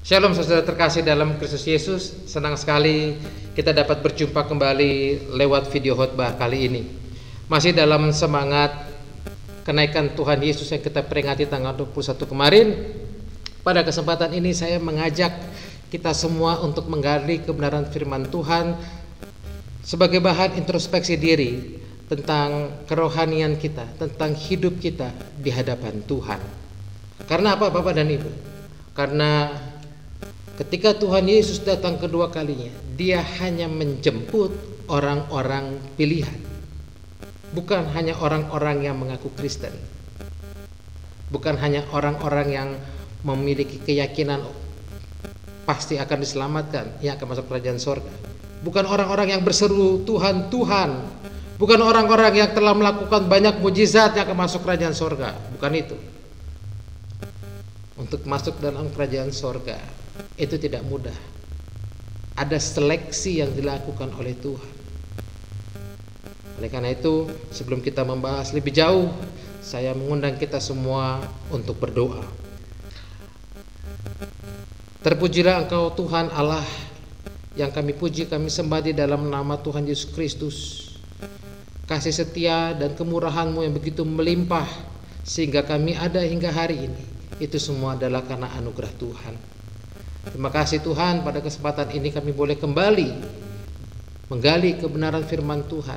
Shalom saudara terkasih dalam Kristus Yesus. Senang sekali kita dapat berjumpa kembali lewat video khotbah kali ini. Masih dalam semangat kenaikan Tuhan Yesus yang kita peringati tanggal 21 kemarin. Pada kesempatan ini saya mengajak kita semua untuk menggali kebenaran firman Tuhan sebagai bahan introspeksi diri tentang kerohanian kita, tentang hidup kita di hadapan Tuhan. Karena apa Bapak dan Ibu? Karena ketika Tuhan Yesus datang kedua kalinya, Dia hanya menjemput orang-orang pilihan, bukan hanya orang-orang yang mengaku Kristen, bukan hanya orang-orang yang memiliki keyakinan pasti akan diselamatkan, yang akan masuk kerajaan sorga, bukan orang-orang yang berseru Tuhan, Tuhan, bukan orang-orang yang telah melakukan banyak mujizat yang akan masuk kerajaan sorga, bukan itu. Untuk masuk dalam kerajaan sorga itu tidak mudah. Ada seleksi yang dilakukan oleh Tuhan. Oleh karena itu, sebelum kita membahas lebih jauh, saya mengundang kita semua untuk berdoa. Terpujilah Engkau Tuhan Allah yang kami puji, kami sembah di dalam nama Tuhan Yesus Kristus. Kasih setia dan kemurahan-Mu yang begitu melimpah sehingga kami ada hingga hari ini. Itu semua adalah karena anugerah Tuhan. Terima kasih Tuhan, pada kesempatan ini kami boleh kembali menggali kebenaran firman Tuhan,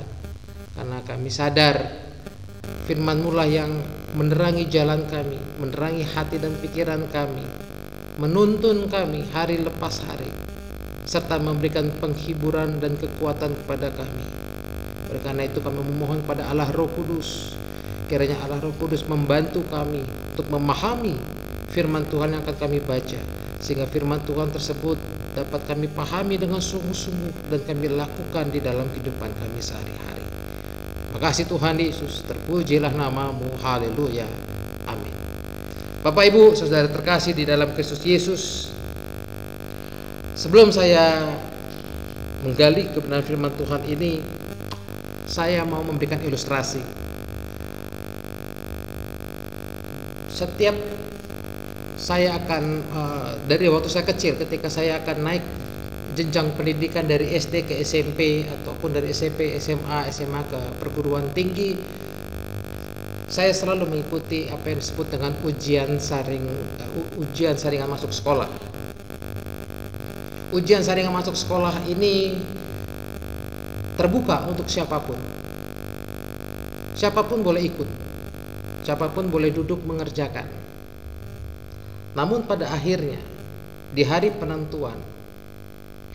karena kami sadar firman-Mu lah yang menerangi jalan kami, menerangi hati dan pikiran kami, menuntun kami hari lepas hari, serta memberikan penghiburan dan kekuatan kepada kami. Oleh karena itu kami memohon pada Allah Roh Kudus, kiranya Allah Roh Kudus membantu kami untuk memahami firman Tuhan yang akan kami baca, sehingga firman Tuhan tersebut dapat kami pahami dengan sungguh-sungguh dan kami lakukan di dalam kehidupan kami sehari-hari. Terima kasih Tuhan Yesus, terpujilah nama-Mu, haleluya, amin. Bapak Ibu, saudara terkasih di dalam Kristus Yesus, sebelum saya menggali kebenaran firman Tuhan ini, saya mau memberikan ilustrasi. Setiap saya akan dari waktu saya kecil, ketika saya akan naik jenjang pendidikan dari SD ke SMP ataupun dari SMP, SMA, SMA ke perguruan tinggi, saya selalu mengikuti apa yang disebut dengan ujian saringan masuk sekolah. Ujian saringan masuk sekolah ini terbuka untuk siapapun. Siapapun boleh ikut, siapapun boleh duduk mengerjakan. Namun pada akhirnya, di hari penentuan,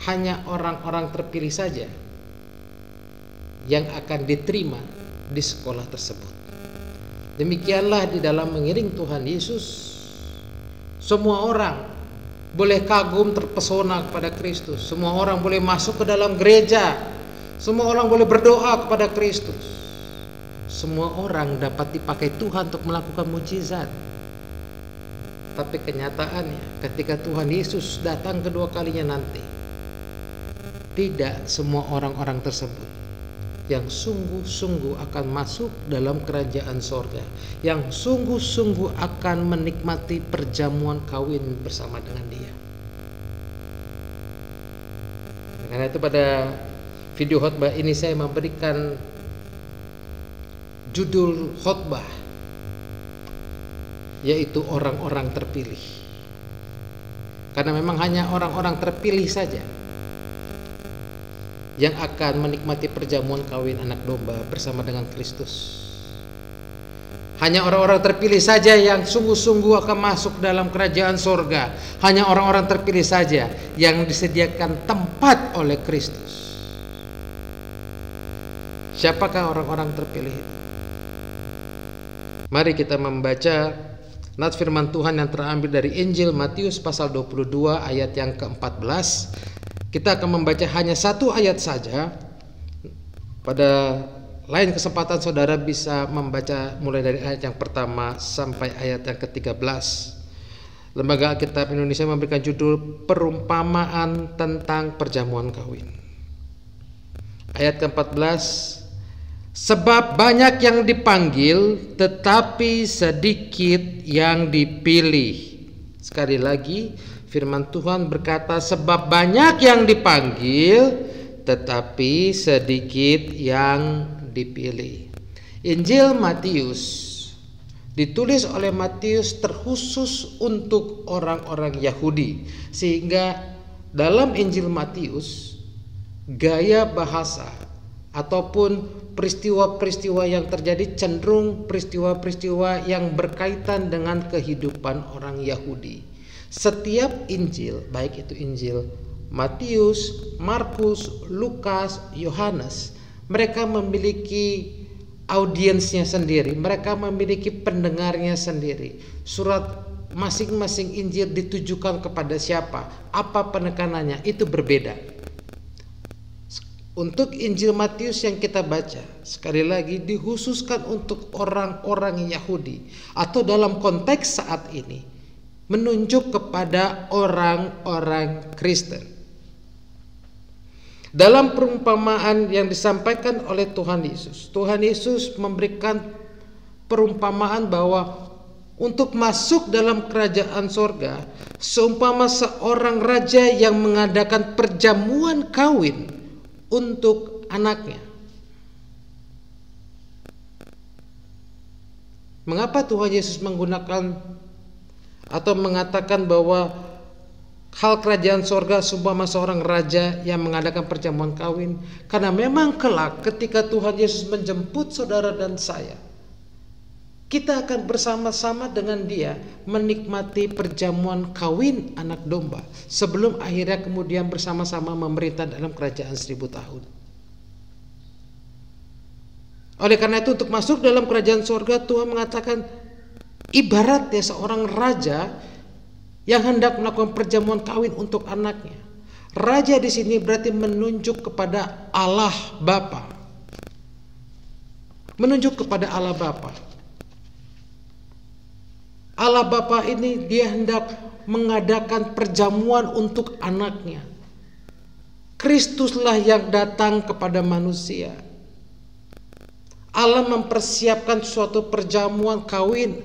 hanya orang-orang terpilih saja yang akan diterima di sekolah tersebut. Demikianlah di dalam mengiring Tuhan Yesus, semua orang boleh kagum terpesona kepada Kristus, semua orang boleh masuk ke dalam gereja, semua orang boleh berdoa kepada Kristus, semua orang dapat dipakai Tuhan untuk melakukan mujizat. Tapi kenyataannya, ketika Tuhan Yesus datang kedua kalinya nanti, tidak semua orang-orang tersebut yang sungguh-sungguh akan masuk dalam kerajaan sorga, yang sungguh-sungguh akan menikmati perjamuan kawin bersama dengan Dia. Karena itu pada video khotbah ini saya memberikan judul khotbah, yaitu orang-orang terpilih. Karena memang hanya orang-orang terpilih saja yang akan menikmati perjamuan kawin anak domba bersama dengan Kristus. Hanya orang-orang terpilih saja yang sungguh-sungguh akan masuk dalam kerajaan sorga. Hanya orang-orang terpilih saja yang disediakan tempat oleh Kristus. Siapakah orang-orang terpilih itu? Mari kita membaca nats firman Tuhan yang terambil dari Injil Matius pasal 22 ayat yang ke-14. Kita akan membaca hanya satu ayat saja. Pada lain kesempatan saudara bisa membaca mulai dari ayat yang pertama sampai ayat yang ke-13. Lembaga Alkitab Indonesia memberikan judul Perumpamaan tentang Perjamuan Kawin. Ayat ke-14, sebab banyak yang dipanggil, tetapi sedikit yang dipilih. Sekali lagi, Firman Tuhan berkata, sebab banyak yang dipanggil tetapi sedikit yang dipilih. Injil Matius ditulis oleh Matius terkhusus untuk orang-orang Yahudi, sehingga dalam Injil Matius gaya bahasa ataupun peristiwa-peristiwa yang terjadi cenderung peristiwa-peristiwa yang berkaitan dengan kehidupan orang Yahudi. Setiap Injil, baik itu Injil Matius, Markus, Lukas, Yohanes, mereka memiliki audiensnya sendiri, mereka memiliki pendengarnya sendiri. Surat masing-masing Injil ditujukan kepada siapa, apa penekanannya, itu berbeda. Untuk Injil Matius yang kita baca, sekali lagi dikhususkan untuk orang-orang Yahudi, atau dalam konteks saat ini menunjuk kepada orang-orang Kristen. Dalam perumpamaan yang disampaikan oleh Tuhan Yesus memberikan perumpamaan bahwa untuk masuk dalam kerajaan sorga, seumpama seorang raja yang mengadakan perjamuan kawin untuk anaknya. Mengapa Tuhan Yesus menggunakan atau mengatakan bahwa hal kerajaan sorga seumpama seorang raja yang mengadakan perjamuan kawin? Karena memang kelak ketika Tuhan Yesus menjemput saudara dan saya, kita akan bersama-sama dengan dia menikmati perjamuan kawin anak domba, sebelum akhirnya kemudian bersama-sama memerintah dalam kerajaan 1000 tahun. Oleh karena itu, untuk masuk dalam kerajaan sorga, Tuhan mengatakan ibaratnya seorang raja yang hendak melakukan perjamuan kawin untuk anaknya. Raja di sini berarti menunjuk kepada Allah Bapa. Menunjuk kepada Allah Bapa. Allah Bapa ini dia hendak mengadakan perjamuan untuk anaknya. Kristuslah yang datang kepada manusia. Allah mempersiapkan suatu perjamuan kawin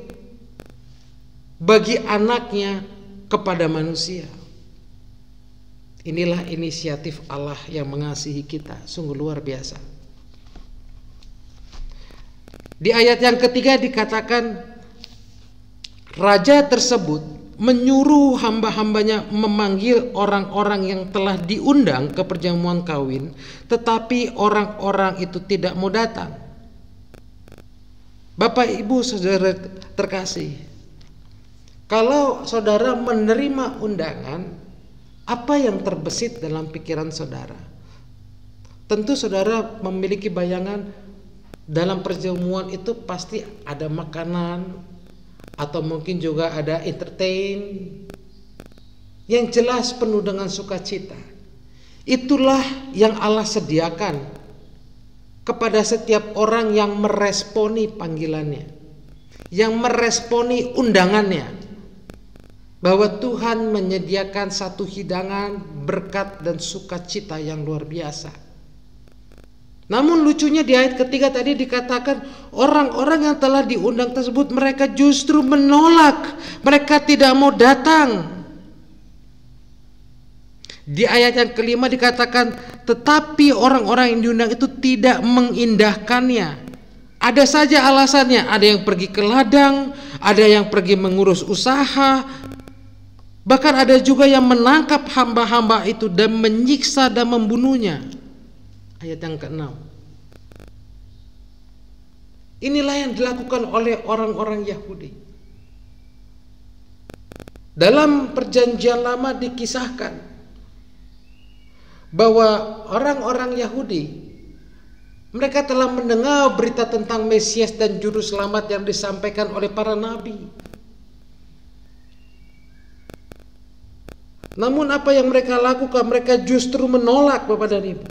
bagi anaknya kepada manusia. Inilah inisiatif Allah yang mengasihi kita, sungguh luar biasa. Di ayat yang ketiga dikatakan, raja tersebut menyuruh hamba-hambanya memanggil orang-orang yang telah diundang ke perjamuan kawin, tetapi orang-orang itu tidak mau datang. Bapak, Ibu, saudara terkasih, kalau saudara menerima undangan, apa yang terbesit dalam pikiran saudara? Tentu saudara memiliki bayangan dalam perjamuan itu pasti ada makanan, atau mungkin juga ada entertain yang jelas penuh dengan sukacita. Itulah yang Allah sediakan kepada setiap orang yang meresponi panggilannya, yang meresponi undangannya, bahwa Tuhan menyediakan satu hidangan, berkat dan sukacita yang luar biasa. Namun lucunya di ayat ketiga tadi dikatakan orang-orang yang telah diundang tersebut mereka justru menolak, mereka tidak mau datang. Di ayat yang kelima dikatakan tetapi orang-orang yang diundang itu tidak mengindahkannya. Ada saja alasannya, ada yang pergi ke ladang, ada yang pergi mengurus usaha, bahkan ada juga yang menangkap hamba-hamba itu dan menyiksa dan membunuhnya. Ayat yang ke-6. Inilah yang dilakukan oleh orang-orang Yahudi. Dalam perjanjian lama dikisahkan bahwa orang-orang Yahudi mereka telah mendengar berita tentang Mesias dan Juru Selamat yang disampaikan oleh para nabi. Namun apa yang mereka lakukan? Mereka justru menolak, Bapak dan Ibu.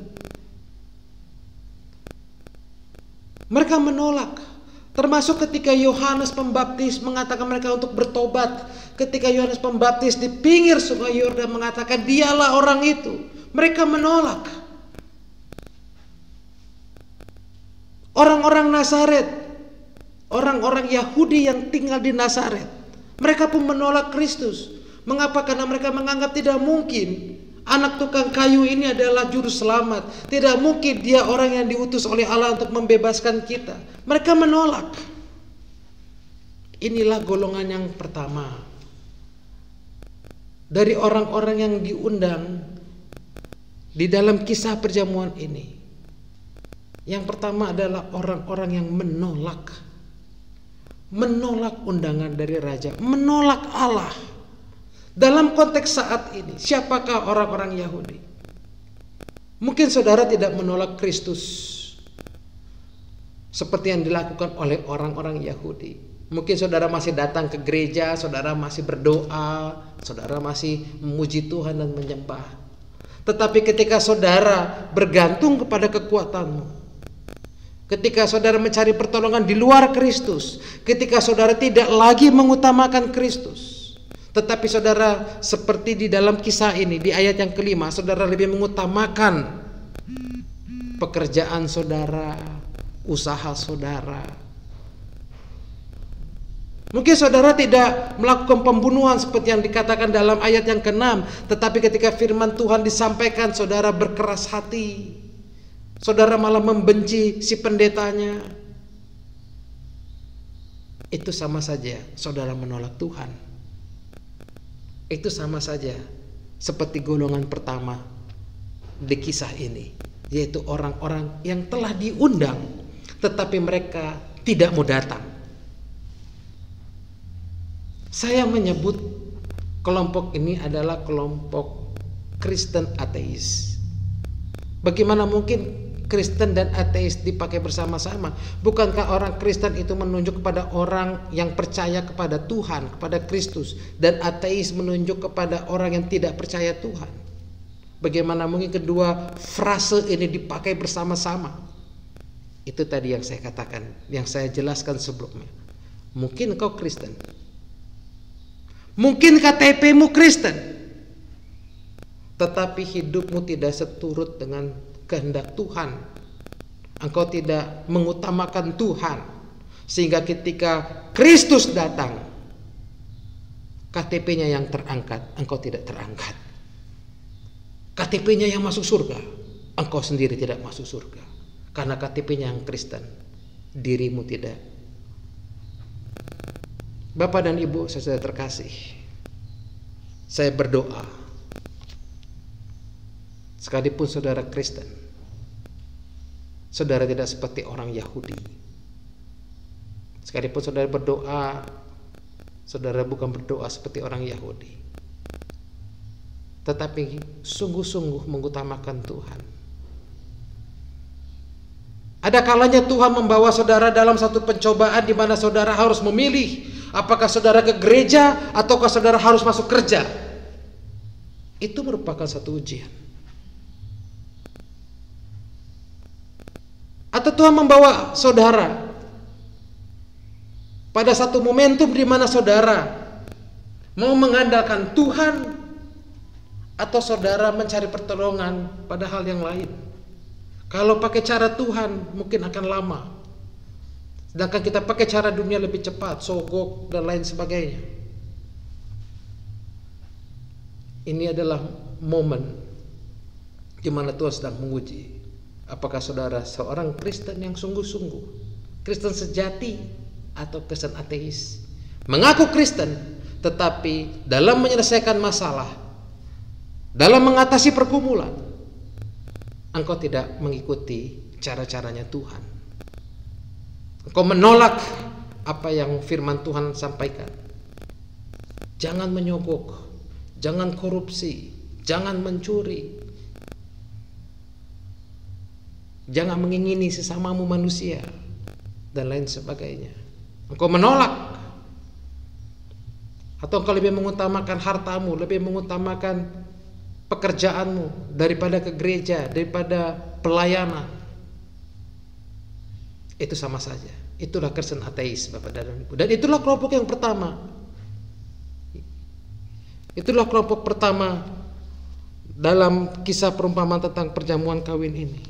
Mereka menolak. Termasuk ketika Yohanes Pembaptis mengatakan mereka untuk bertobat. Ketika Yohanes Pembaptis di pinggir sungai Yordan mengatakan dialah orang itu, mereka menolak. Orang-orang Nazaret, orang-orang Yahudi yang tinggal di Nazaret, mereka pun menolak Kristus. Mengapa? Karena mereka menganggap tidak mungkin anak tukang kayu ini adalah juru selamat. Tidak mungkin dia orang yang diutus oleh Allah untuk membebaskan kita. Mereka menolak. Inilah golongan yang pertama dari orang-orang yang diundang di dalam kisah perjamuan ini. Yang pertama adalah orang-orang yang menolak undangan dari raja, menolak Allah. Dalam konteks saat ini, siapakah orang-orang Yahudi? Mungkin saudara tidak menolak Kristus seperti yang dilakukan oleh orang-orang Yahudi. Mungkin saudara masih datang ke gereja, saudara masih berdoa, saudara masih memuji Tuhan dan menyembah. Tetapi ketika saudara bergantung kepada kekuatanmu, ketika saudara mencari pertolongan di luar Kristus, ketika saudara tidak lagi mengutamakan Kristus, tetapi saudara seperti di dalam kisah ini, di ayat yang kelima, saudara lebih mengutamakan pekerjaan saudara, usaha saudara. Mungkin saudara tidak melakukan pembunuhan seperti yang dikatakan dalam ayat yang ke-6, tetapi ketika firman Tuhan disampaikan, saudara berkeras hati. Saudara malah membenci si pendetanya. Itu sama saja saudara menolak Tuhan. Itu sama saja seperti golongan pertama di kisah ini, yaitu orang-orang yang telah diundang tetapi mereka tidak mau datang. Saya menyebut kelompok ini adalah kelompok Kristen ateis. Bagaimana mungkin Kristen dan ateis dipakai bersama-sama? Bukankah orang Kristen itu menunjuk kepada orang yang percaya kepada Tuhan, kepada Kristus, dan ateis menunjuk kepada orang yang tidak percaya Tuhan? Bagaimana mungkin kedua frase ini dipakai bersama-sama? Itu tadi yang saya katakan, yang saya jelaskan sebelumnya. Mungkin kau Kristen, mungkin KTP-mu Kristen, tetapi hidupmu tidak seturut dengan kehendak Tuhan. Engkau tidak mengutamakan Tuhan, sehingga ketika Kristus datang, KTP-nya yang terangkat, engkau tidak terangkat. KTP-nya yang masuk surga, engkau sendiri tidak masuk surga. Karena KTP-nya yang Kristen, dirimu tidak. Bapak dan Ibu saudara terkasih, saya berdoa, sekalipun saudara Kristen, saudara tidak seperti orang Yahudi. Sekalipun saudara berdoa, saudara bukan berdoa seperti orang Yahudi, tetapi sungguh-sungguh mengutamakan Tuhan. Ada kalanya Tuhan membawa saudara dalam satu pencobaan di mana saudara harus memilih, apakah saudara ke gereja ataukah saudara harus masuk kerja. Itu merupakan satu ujian. Atau Tuhan membawa saudara pada satu momentum di mana saudara mau mengandalkan Tuhan, atau saudara mencari pertolongan pada hal yang lain. Kalau pakai cara Tuhan mungkin akan lama, sedangkan kita pakai cara dunia lebih cepat, sogok dan lain sebagainya. Ini adalah momen di mana Tuhan sedang menguji apakah saudara seorang Kristen yang sungguh-sungguh, Kristen sejati, atau Kristen ateis. Mengaku Kristen, tetapi dalam menyelesaikan masalah, dalam mengatasi pergumulan, engkau tidak mengikuti cara-caranya Tuhan. Engkau menolak apa yang firman Tuhan sampaikan. Jangan menyogok, jangan korupsi, jangan mencuri, jangan mengingini sesamamu manusia, dan lain sebagainya. Engkau menolak, atau engkau lebih mengutamakan hartamu, lebih mengutamakan pekerjaanmu daripada ke gereja, daripada pelayanan. Itu sama saja. Itulah Kristen ateis, Bapak dan Ibu. Dan itulah kelompok yang pertama. Itulah kelompok pertama dalam kisah perumpamaan tentang perjamuan kawin ini.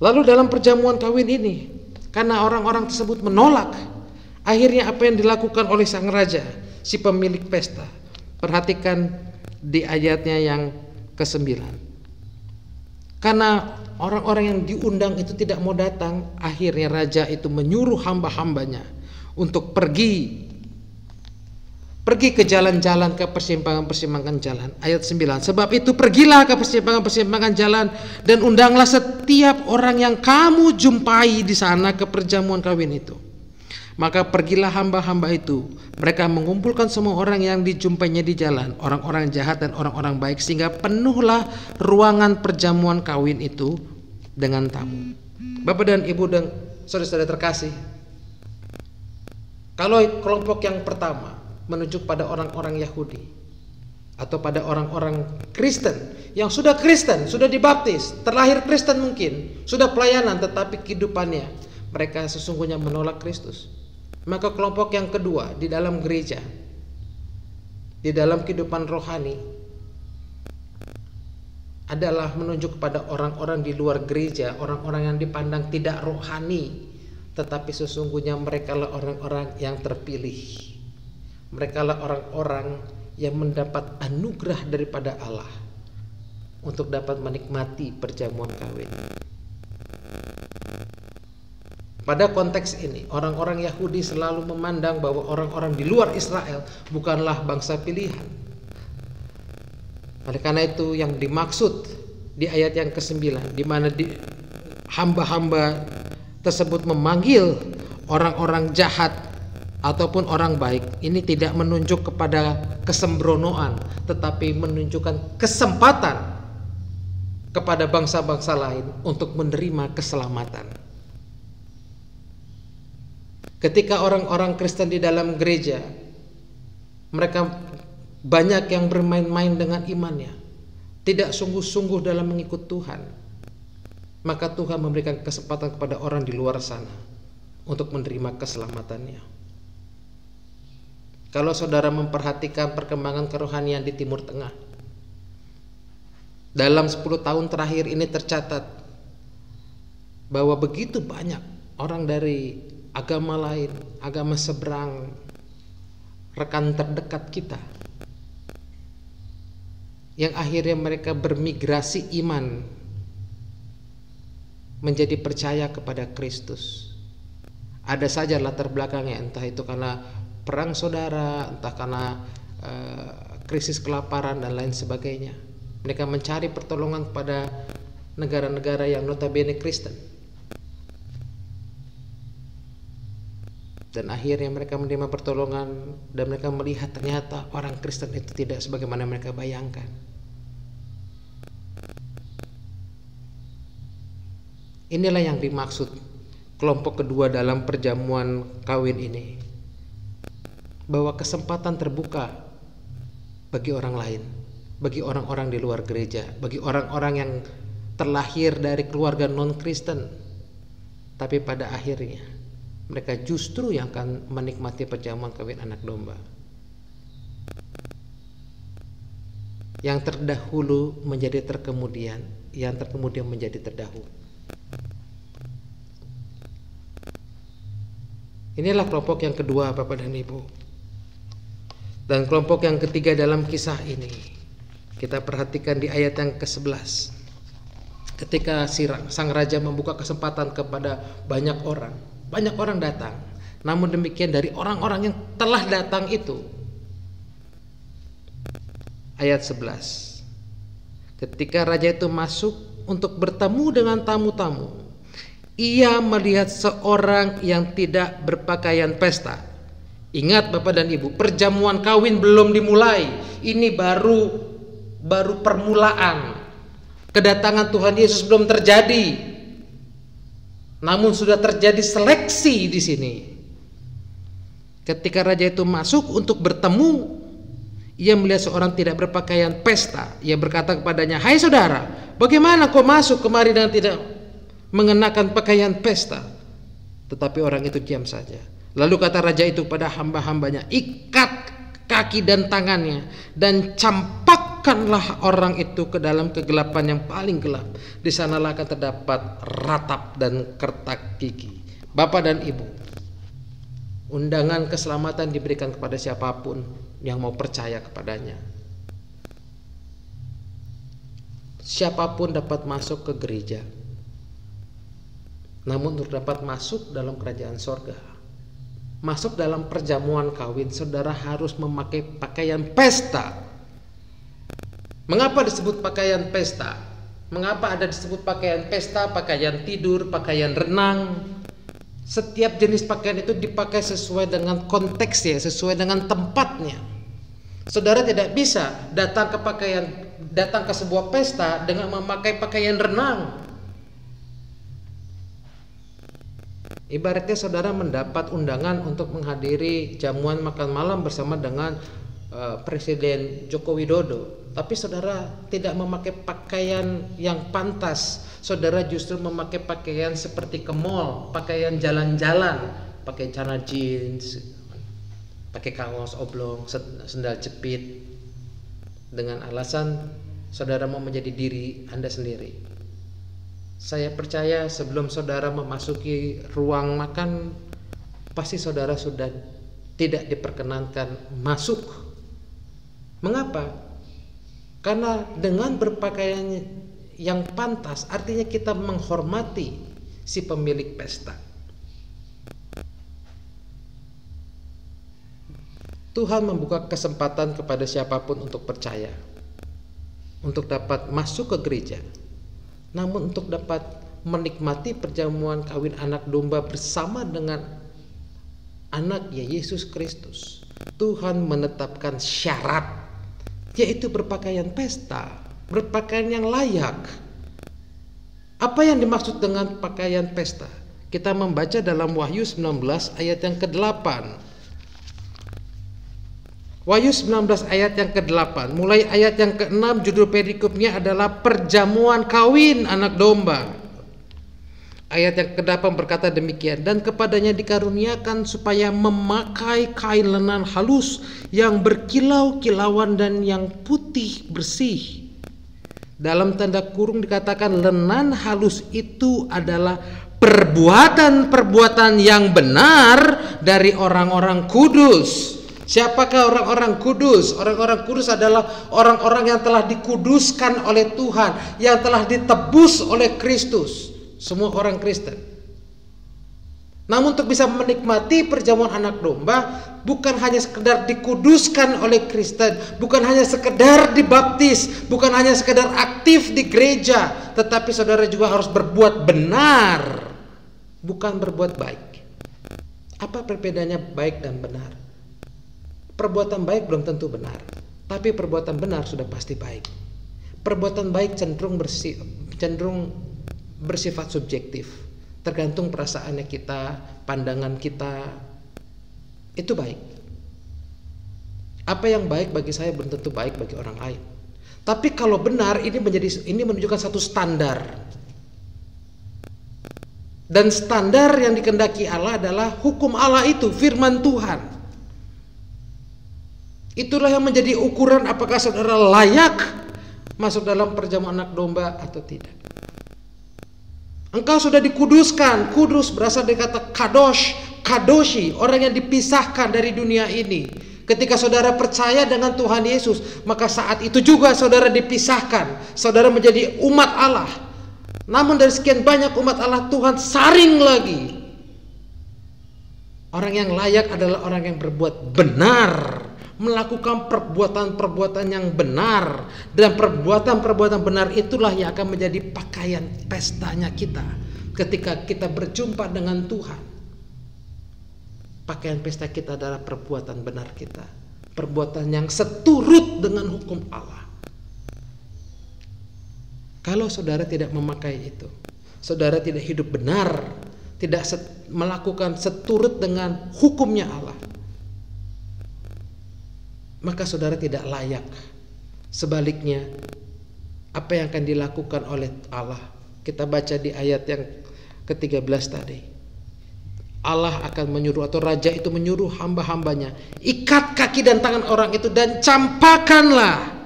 Lalu dalam perjamuan kawin ini, karena orang-orang tersebut menolak, akhirnya apa yang dilakukan oleh sang raja, si pemilik pesta, Perhatikan di ayatnya yang ke-9. Karena orang-orang yang diundang itu tidak mau datang, akhirnya raja itu menyuruh hamba-hambanya untuk pergi ke jalan-jalan, ke persimpangan-persimpangan jalan. Ayat 9. Sebab itu pergilah ke persimpangan-persimpangan jalan dan undanglah setiap orang yang kamu jumpai di sana ke perjamuan kawin itu. Maka pergilah hamba-hamba itu, mereka mengumpulkan semua orang yang dijumpainya di jalan, orang-orang jahat dan orang-orang baik, sehingga penuhlah ruangan perjamuan kawin itu dengan tamu. Bapak dan Ibu dan saudara-saudara terkasih, kalau kelompok yang pertama menunjuk pada orang-orang Yahudi atau pada orang-orang Kristen yang sudah Kristen, sudah dibaptis, terlahir Kristen mungkin, sudah pelayanan, tetapi kehidupannya mereka sesungguhnya menolak Kristus. Maka kelompok yang kedua di dalam gereja, di dalam kehidupan rohani, adalah menunjuk kepada orang-orang di luar gereja, orang-orang yang dipandang tidak rohani, tetapi sesungguhnya mereka lah orang-orang yang terpilih. Mereka lah orang-orang yang mendapat anugerah daripada Allah untuk dapat menikmati perjamuan kawin. Pada konteks ini, orang-orang Yahudi selalu memandang bahwa orang-orang di luar Israel bukanlah bangsa pilihan. Oleh karena itu yang dimaksud di ayat yang ke-9, di mana hamba-hamba tersebut memanggil orang-orang jahat ataupun orang baik, ini tidak menunjuk kepada kesembronoan, tetapi menunjukkan kesempatan kepada bangsa-bangsa lain untuk menerima keselamatan. Ketika orang-orang Kristen di dalam gereja, mereka banyak yang bermain-main dengan imannya, tidak sungguh-sungguh dalam mengikut Tuhan, maka Tuhan memberikan kesempatan kepada orang di luar sana untuk menerima keselamatannya. Kalau saudara memperhatikan perkembangan kerohanian di Timur Tengah, dalam 10 tahun terakhir ini tercatat bahwa begitu banyak orang dari agama lain, agama seberang, rekan terdekat kita, yang akhirnya mereka bermigrasi iman menjadi percaya kepada Kristus. Ada saja latar belakangnya, entah itu karena perang saudara, entah karena krisis kelaparan dan lain sebagainya. Mereka mencari pertolongan pada negara-negara yang notabene Kristen. Dan akhirnya mereka menerima pertolongan dan mereka melihat ternyata orang Kristen itu tidak sebagaimana mereka bayangkan. Inilah yang dimaksud kelompok kedua dalam perjamuan kawin ini, bahwa kesempatan terbuka bagi orang lain, bagi orang-orang di luar gereja, bagi orang-orang yang terlahir dari keluarga non-Kristen, tapi pada akhirnya mereka justru yang akan menikmati perjamuan kawin anak domba. Yang terdahulu menjadi terkemudian, yang terkemudian menjadi terdahulu. Inilah kelompok yang kedua, Bapak dan Ibu. Dan kelompok yang ketiga dalam kisah ini, kita perhatikan di ayat yang ke-11. Ketika sang raja membuka kesempatan kepada banyak orang datang. Namun demikian dari orang-orang yang telah datang itu, ayat 11, ketika raja itu masuk untuk bertemu dengan tamu-tamu, ia melihat seorang yang tidak berpakaian pesta. Ingat Bapak dan Ibu, perjamuan kawin belum dimulai. Ini baru permulaan. Kedatangan Tuhan Yesus belum terjadi. Namun sudah terjadi seleksi di sini. Ketika raja itu masuk untuk bertemu, ia melihat seorang tidak berpakaian pesta. Ia berkata kepadanya, "Hai saudara, bagaimana kau masuk kemari dan tidak mengenakan pakaian pesta?" Tetapi orang itu diam saja. Lalu kata raja itu pada hamba-hambanya, "Ikat kaki dan tangannya dan campakkanlah orang itu ke dalam kegelapan yang paling gelap. Di sanalah akan terdapat ratap dan kertak gigi." Bapak dan Ibu, undangan keselamatan diberikan kepada siapapun yang mau percaya kepadanya. Siapapun dapat masuk ke gereja, namun untuk dapat masuk dalam kerajaan sorga, masuk dalam perjamuan kawin, saudara harus memakai pakaian pesta. Mengapa disebut pakaian pesta? Mengapa ada disebut pakaian pesta, pakaian tidur, pakaian renang? Setiap jenis pakaian itu dipakai sesuai dengan konteksnya, sesuai dengan tempatnya. Saudara tidak bisa datang ke sebuah pesta dengan memakai pakaian renang. Ibaratnya saudara mendapat undangan untuk menghadiri jamuan makan malam bersama dengan Presiden Joko Widodo, tapi saudara tidak memakai pakaian yang pantas. Saudara justru memakai pakaian seperti ke mall, pakaian jalan-jalan, pakai celana jeans, pakai kaos oblong, sendal jepit, dengan alasan saudara mau menjadi diri Anda sendiri. Saya percaya sebelum saudara memasuki ruang makan, pasti saudara sudah tidak diperkenankan masuk. Mengapa? Karena dengan berpakaian yang pantas artinya kita menghormati si pemilik pesta. Tuhan membuka kesempatan kepada siapapun untuk percaya, untuk dapat masuk ke gereja. Namun untuk dapat menikmati perjamuan kawin anak domba bersama dengan anaknya Yesus Kristus, Tuhan menetapkan syarat, yaitu berpakaian pesta, berpakaian yang layak. Apa yang dimaksud dengan pakaian pesta? Kita membaca dalam Wahyu 19 ayat yang ke-8. Wahyu 19 ayat yang ke-8. Mulai ayat yang ke-6 judul perikopnya adalah perjamuan kawin anak domba. Ayat yang ke-8 berkata demikian, dan kepadanya dikaruniakan supaya memakai kain lenan halus yang berkilau-kilauan dan yang putih bersih. Dalam tanda kurung dikatakan lenan halus itu adalah perbuatan-perbuatan yang benar dari orang-orang kudus. Siapakah orang-orang kudus? Orang-orang kudus adalah orang-orang yang telah dikuduskan oleh Tuhan, yang telah ditebus oleh Kristus. Semua orang Kristen. Namun untuk bisa menikmati perjamuan anak domba, bukan hanya sekedar dikuduskan oleh Kristen, bukan hanya sekedar dibaptis, bukan hanya sekedar aktif di gereja, tetapi saudara juga harus berbuat benar, bukan berbuat baik. Apa perbedaannya baik dan benar? Perbuatan baik belum tentu benar, tapi perbuatan benar sudah pasti baik. Perbuatan baik cenderung bersifat subjektif, tergantung perasaannya kita, pandangan kita. Itu baik. Apa yang baik bagi saya belum tentu baik bagi orang lain. Tapi kalau benar, ini menunjukkan satu standar. Dan standar yang dikehendaki Allah adalah hukum Allah itu, firman Tuhan. Itulah yang menjadi ukuran apakah saudara layak masuk dalam perjamuan anak domba atau tidak. Engkau sudah dikuduskan. Kudus berasal dari kata kadosh, kadoshi, orang yang dipisahkan dari dunia ini. Ketika saudara percaya dengan Tuhan Yesus, maka saat itu juga saudara dipisahkan. Saudara menjadi umat Allah. Namun dari sekian banyak umat Allah, Tuhan saring lagi. Orang yang layak adalah orang yang berbuat benar, melakukan perbuatan-perbuatan yang benar, dan perbuatan-perbuatan benar itulah yang akan menjadi pakaian pestanya kita ketika kita berjumpa dengan Tuhan. Pakaian pesta kita adalah perbuatan benar kita, perbuatan yang seturut dengan hukum Allah. Kalau saudara tidak memakai itu, saudara tidak hidup benar, tidak melakukan seturut dengan hukumnya Allah, maka saudara tidak layak. Sebaliknya, apa yang akan dilakukan oleh Allah? Kita baca di ayat yang ke-13 tadi. Allah akan menyuruh, atau raja itu menyuruh hamba-hambanya, ikat kaki dan tangan orang itu dan campakkanlah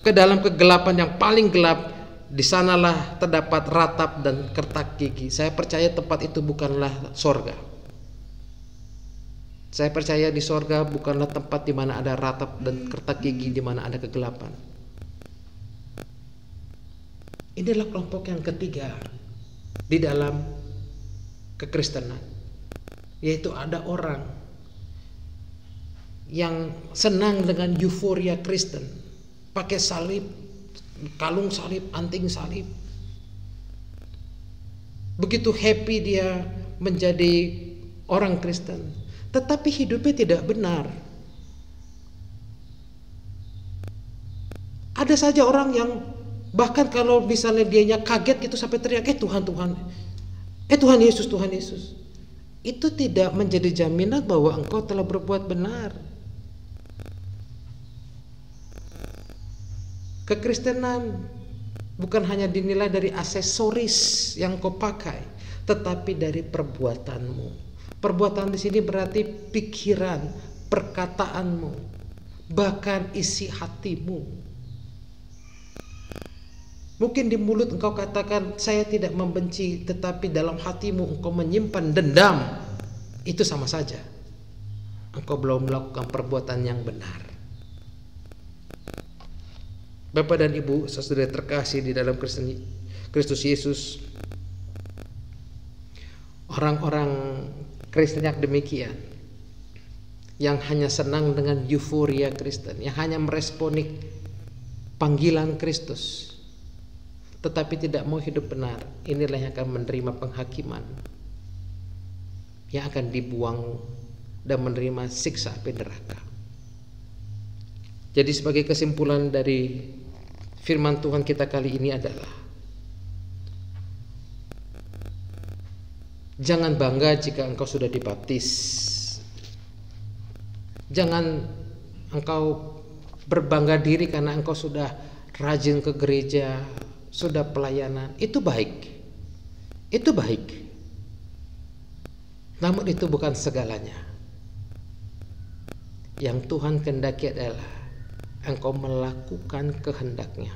ke dalam kegelapan yang paling gelap. Di sanalah terdapat ratap dan kertak gigi. Saya percaya tempat itu bukanlah sorga. Saya percaya di sorga bukanlah tempat di mana ada ratap dan kertak gigi, di mana ada kegelapan. Inilah kelompok yang ketiga di dalam kekristenan, yaitu ada orang yang senang dengan euforia Kristen, pakai salib, kalung salib, anting salib. Begitu happy dia menjadi orang Kristen, tetapi hidupnya tidak benar. Ada saja orang yang bahkan kalau misalnya dianya kaget itu sampai teriak, Tuhan, Tuhan, Tuhan Yesus, Tuhan Yesus. Itu tidak menjadi jaminan bahwa engkau telah berbuat benar. Kekristenan bukan hanya dinilai dari aksesoris yang kau pakai, tetapi dari perbuatanmu. Perbuatan di sini berarti pikiran, perkataanmu, bahkan isi hatimu. Mungkin di mulut engkau katakan saya tidak membenci, tetapi dalam hatimu engkau menyimpan dendam. Itu sama saja engkau belum melakukan perbuatan yang benar. Bapak dan Ibu, saudara terkasih di dalam Kristus Yesus, orang-orang Kristen yang demikian, yang hanya senang dengan euforia Kristen, yang hanya meresponi panggilan Kristus, tetapi tidak mau hidup benar, inilah yang akan menerima penghakiman, yang akan dibuang dan menerima siksa api neraka. Jadi sebagai kesimpulan dari firman Tuhan kita kali ini adalah, jangan bangga jika engkau sudah dibaptis. Jangan engkau berbangga diri karena engkau sudah rajin ke gereja, sudah pelayanan. Itu baik. Itu baik. Namun itu bukan segalanya. Yang Tuhan kehendaki adalah engkau melakukan kehendaknya.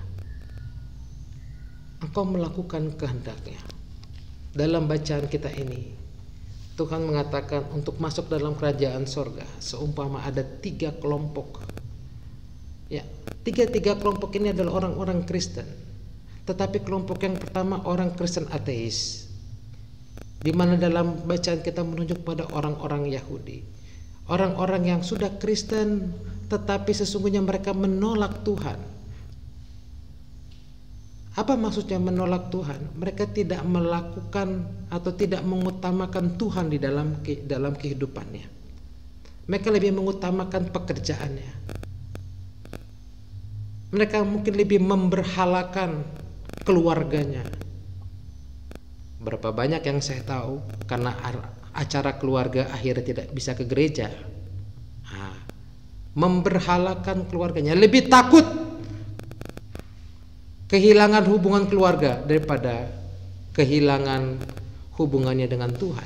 Engkau melakukan kehendaknya. Dalam bacaan kita ini, Tuhan mengatakan untuk masuk dalam kerajaan sorga seumpama ada 3 kelompok. Ya, tiga kelompok ini adalah orang-orang Kristen. Tetapi kelompok yang pertama orang Kristen ateis, di mana dalam bacaan kita menunjuk pada orang-orang Yahudi, orang-orang yang sudah Kristen tetapi sesungguhnya mereka menolak Tuhan. Apa maksudnya menolak Tuhan? Mereka tidak melakukan atau tidak mengutamakan Tuhan di dalam kehidupannya. Mereka lebih mengutamakan pekerjaannya. Mereka mungkin lebih memberhalakan keluarganya. Berapa banyak yang saya tahu karena acara keluarga akhirnya tidak bisa ke gereja. Memberhalakan keluarganya, lebih takut kehilangan hubungan keluarga daripada kehilangan hubungannya dengan Tuhan.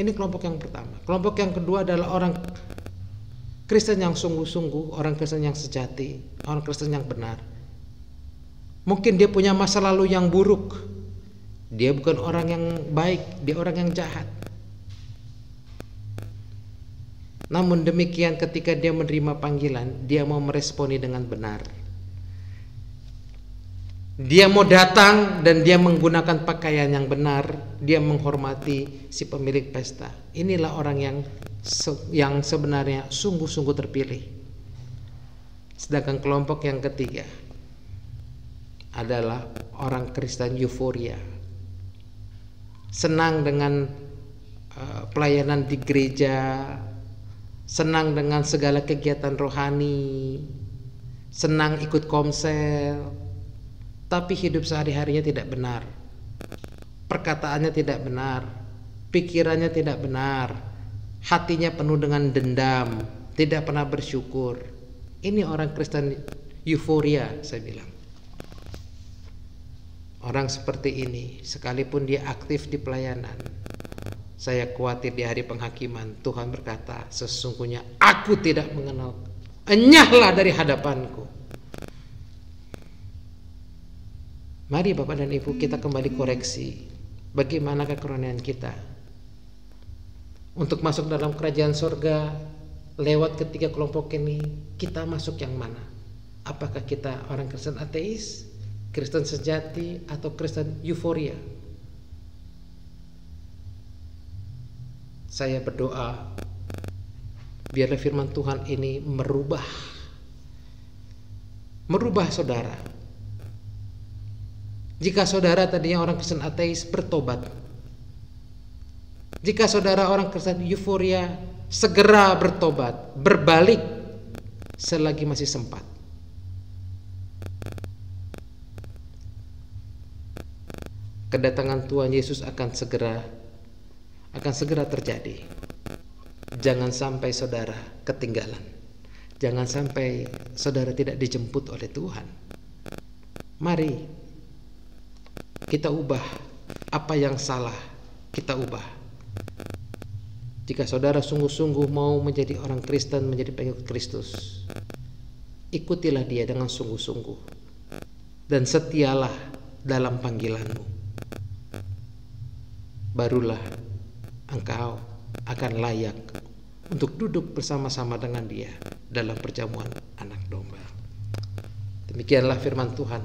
Ini kelompok yang pertama. Kelompok yang kedua adalah orang Kristen yang sungguh-sungguh, orang Kristen yang sejati, orang Kristen yang benar. Mungkin dia punya masa lalu yang buruk. Dia bukan orang yang baik, dia orang yang jahat. Namun demikian ketika dia menerima panggilan, dia mau meresponi dengan benar. Dia mau datang dan dia menggunakan pakaian yang benar. Dia menghormati si pemilik pesta. Inilah orang yang sebenarnya sungguh-sungguh terpilih. Sedangkan kelompok yang ketiga adalah orang Kristen euforia, senang dengan pelayanan di gereja, senang dengan segala kegiatan rohani, senang ikut komsel, tapi hidup sehari-harinya tidak benar, perkataannya tidak benar, pikirannya tidak benar, hatinya penuh dengan dendam, tidak pernah bersyukur. Ini orang Kristen euforia, saya bilang. Orang seperti ini, sekalipun dia aktif di pelayanan, saya khawatir di hari penghakiman Tuhan berkata, sesungguhnya aku tidak mengenal, enyahlah dari hadapanku. Mari Bapak dan Ibu kita kembali koreksi bagaimana kekurniaan kita. untuk masuk dalam kerajaan sorga lewat ketiga kelompok ini, kita masuk yang mana? Apakah kita orang Kristen ateis, Kristen sejati, atau Kristen euforia? Saya berdoa biarlah firman Tuhan ini merubah saudara. Jika saudara tadinya orang Kristen ateis, bertobat. Jika saudara orang Kristen euforia, segera bertobat, berbalik selagi masih sempat. Kedatangan Tuhan Yesus akan segera terjadi. Jangan sampai saudara ketinggalan. Jangan sampai saudara tidak dijemput oleh Tuhan. Mari kita ubah apa yang salah, kita ubah. Jika saudara sungguh-sungguh mau menjadi orang Kristen, menjadi pengikut Kristus, ikutilah Dia dengan sungguh-sungguh dan setialah dalam panggilanmu. Barulah engkau akan layak untuk duduk bersama-sama dengan Dia dalam perjamuan anak domba. Demikianlah firman Tuhan.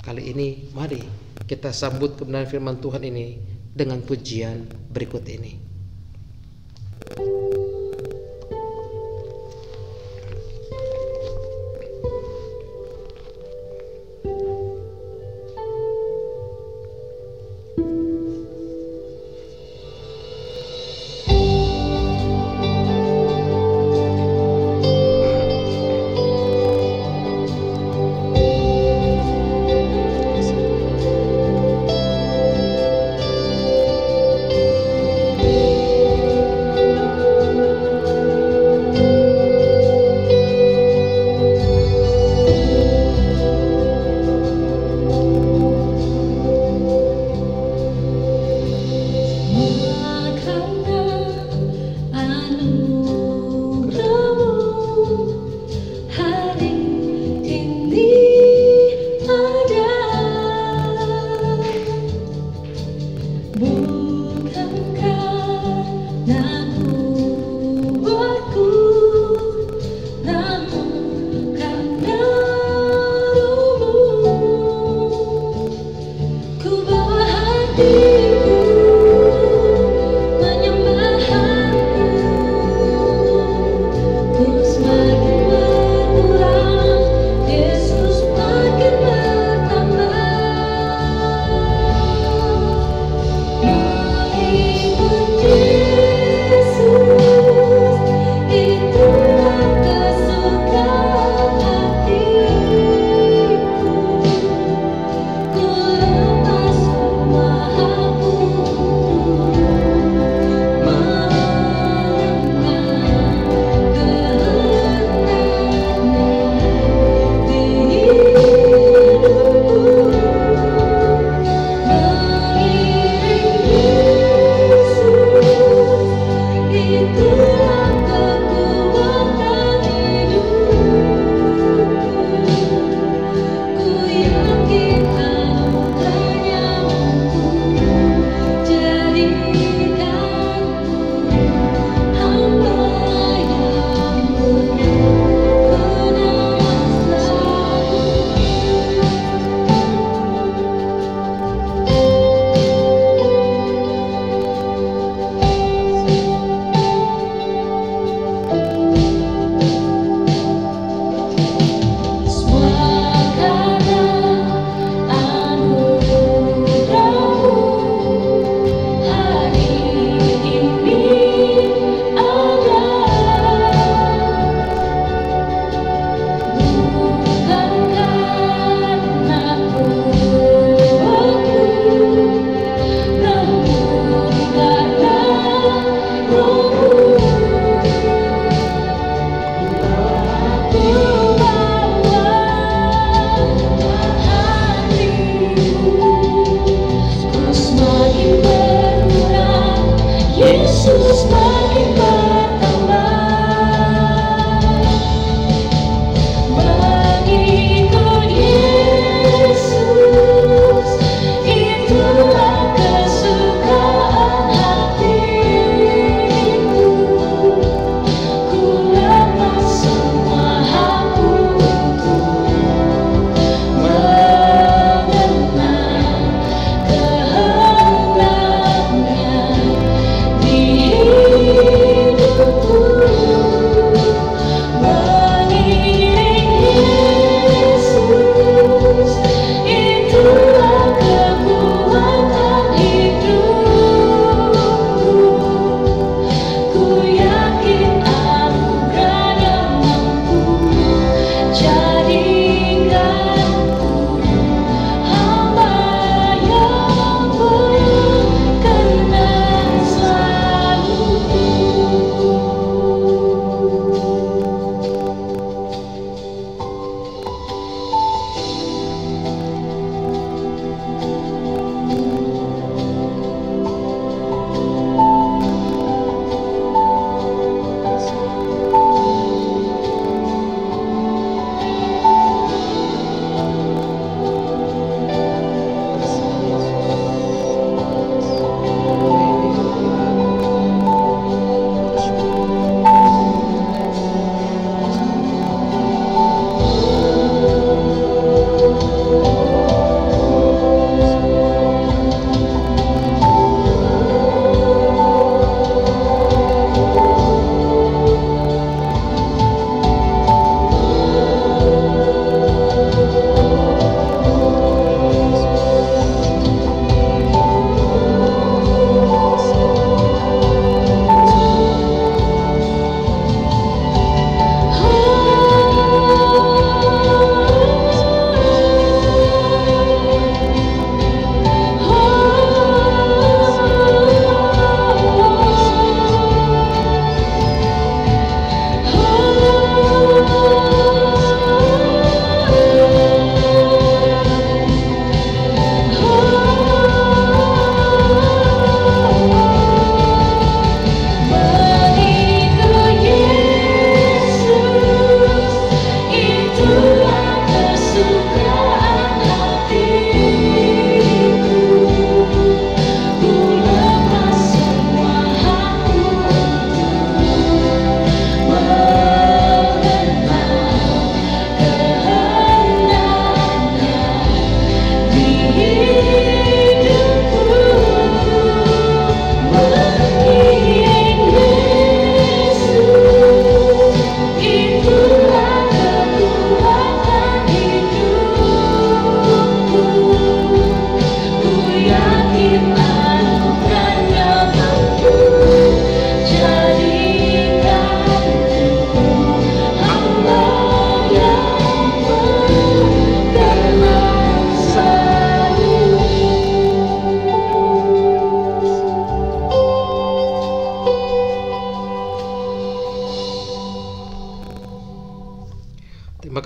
Kali ini mari kita sambut kebenaran firman Tuhan ini dengan pujian berikut ini.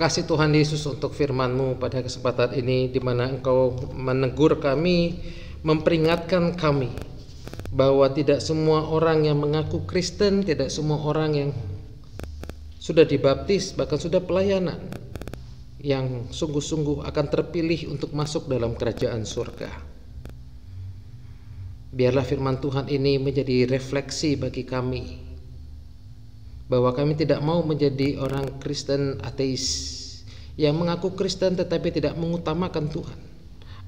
kasih Tuhan Yesus untuk firman-Mu pada kesempatan ini, di mana Engkau menegur kami, memperingatkan kami bahwa tidak semua orang yang mengaku Kristen, tidak semua orang yang sudah dibaptis, bahkan sudah pelayanan, yang sungguh-sungguh akan terpilih untuk masuk dalam kerajaan surga. Biarlah firman Tuhan ini menjadi refleksi bagi kami, bahwa kami tidak mau menjadi orang Kristen ateis yang mengaku Kristen tetapi tidak mengutamakan Tuhan,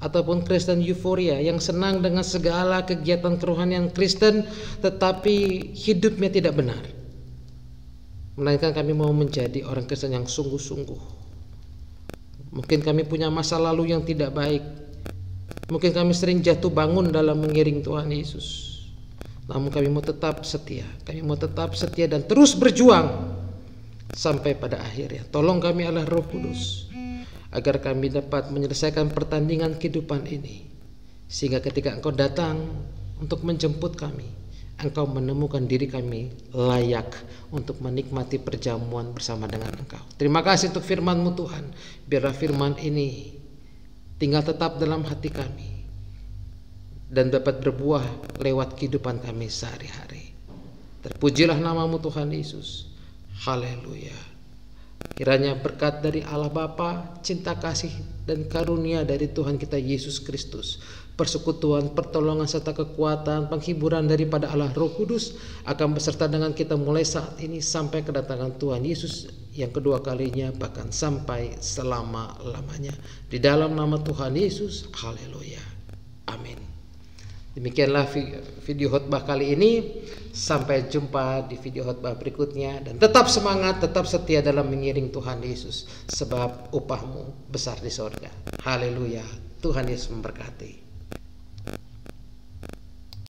ataupun Kristen euforia yang senang dengan segala kegiatan kerohanian Kristen tetapi hidupnya tidak benar. Melainkan kami mau menjadi orang Kristen yang sungguh-sungguh. Mungkin kami punya masa lalu yang tidak baik, mungkin kami sering jatuh bangun dalam mengiring Tuhan Yesus, namun kami mau tetap setia. Kami mau tetap setia dan terus berjuang sampai pada akhirnya. Tolong kami Allah Roh Kudus, agar kami dapat menyelesaikan pertandingan kehidupan ini, sehingga ketika Engkau datang untuk menjemput kami, Engkau menemukan diri kami layak untuk menikmati perjamuan bersama dengan Engkau. Terima kasih untuk firman-Mu Tuhan. Biarlah firman ini tinggal tetap dalam hati kami dan dapat berbuah lewat kehidupan kami sehari-hari. Terpujilah nama-Mu Tuhan Yesus. Haleluya. Kiranya berkat dari Allah Bapa, cinta kasih dan karunia dari Tuhan kita Yesus Kristus, persekutuan, pertolongan serta kekuatan, penghiburan daripada Allah Roh Kudus akan beserta dengan kita mulai saat ini sampai kedatangan Tuhan Yesus yang kedua kalinya, bahkan sampai selama-lamanya. Di dalam nama Tuhan Yesus, haleluya. Amin. Demikianlah video khotbah kali ini. Sampai jumpa di video khotbah berikutnya, dan tetap semangat, tetap setia dalam mengiring Tuhan Yesus, sebab upahmu besar di sorga. Haleluya. Tuhan Yesus memberkati.